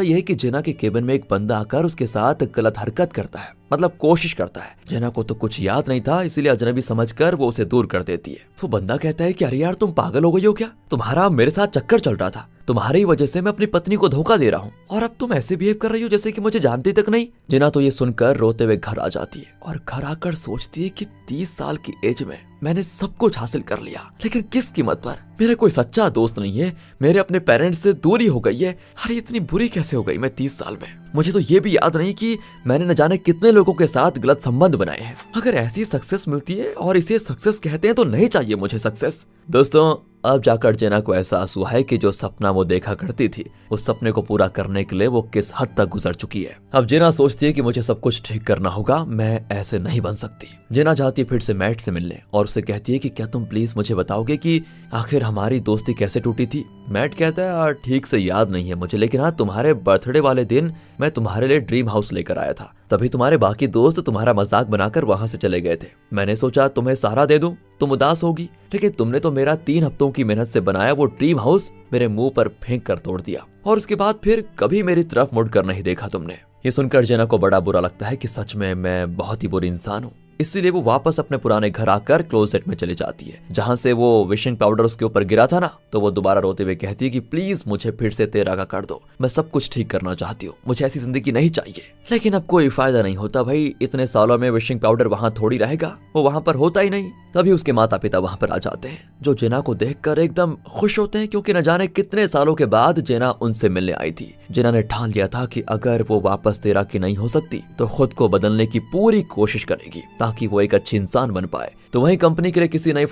यह है कि जिना के केबिन में एक बंदा आकर उसके साथ गलत हरकत करता है, मतलब कोशिश करता है। जिना को तो कुछ याद नहीं था, इसीलिए अजनबी समझकर वो उसे दूर कर देती है। वो बंदा कहता है कि अरे यार तुम पागल हो गई हो क्या, तुम्हारा मेरे साथ चक्कर चल रहा था, तुम्हारी वजह से मैं अपनी पत्नी को धोखा दे रहा हूँ और अब तुम ऐसे बिहेव कर रही हो जैसे कि मुझे जानती तक नहीं। जिना तो ये सुनकर रोते हुए घर आ जाती है और घर आकर सोचती है कि 30 साल की एज में मैंने सब कुछ हासिल कर लिया, लेकिन किस कीमत पर। मेरा कोई सच्चा दोस्त नहीं है, मेरे अपने पेरेंट्स से दूरी हो गई है। अरे इतनी बुरी कैसे हो गई मैं 30 साल में। मुझे तो ये भी याद नहीं कि मैंने न जाने कितने लोगों के साथ गलत संबंध बनाए हैं। अगर ऐसी सक्सेस मिलती है और इसे सक्सेस कहते हैं तो नहीं चाहिए मुझे सक्सेस। दोस्तों अब जाकर जेना को एहसास हुआ है कि जो सपना वो देखा करती थी उस सपने को पूरा करने के लिए वो किस हद तक गुजर चुकी है। अब जेना सोचती है कि मुझे सब कुछ ठीक करना होगा, मैं ऐसे नहीं बन सकती। जेना जाती है फिर से मैट से मिलने और उसे कहती है कि क्या तुम प्लीज मुझे बताओगे कि आखिर हमारी दोस्ती कैसे टूटी थी। मैट कहता है यार ठीक से याद नहीं है मुझे, लेकिन हाँ तुम्हारे बर्थडे वाले दिन मैं तुम्हारे लिए ड्रीम हाउस लेकर आया था, तभी तुम्हारे बाकी दोस्त तुम्हारा मजाक बनाकर वहां से चले गए थे। मैंने सोचा तुम्हें सहारा दे दूं, तुम उदास होगी, लेकिन तुमने तो मेरा 3 हफ्तों की मेहनत से बनाया वो ड्रीम हाउस मेरे मुंह पर फेंक कर तोड़ दिया और उसके बाद फिर कभी मेरी तरफ मुड़कर नहीं देखा तुमने। ये सुनकर जेना को बड़ा बुरा लगता है कि सच में मैं बहुत ही बुरी इंसान हूँ। इसीलिए वो वापस अपने पुराने घर आकर क्लोजेट में चली जाती है जहां से वो विशिंग पाउडर उसके ऊपर गिरा था ना। तो वो दोबारा रोते हुए कहती है कि प्लीज मुझे फिर से तेरा का कर दो, मैं सब कुछ ठीक करना चाहती हूँ, मुझे ऐसी जिंदगी नहीं चाहिए। लेकिन अब कोई फायदा नहीं होता भाई, इतने सालों में विशिंग पाउडर वहां थोड़ी रहेगा, वो वहां पर होता ही नहीं। तभी उसके माता पिता वहां पर आ जाते हैं जो जेना को देखकर एकदम खुश होते हैं, क्योंकि न जाने कितने सालों के बाद जेना उनसे मिलने आई थी। जेना ने ठान लिया था कि अगर वो वापस तेरा की नहीं हो सकती तो खुद को बदलने की पूरी कोशिश करेगी ताकि वो एक अच्छी इंसान बन पाए। तो वही कंपनी के लिए किसी नई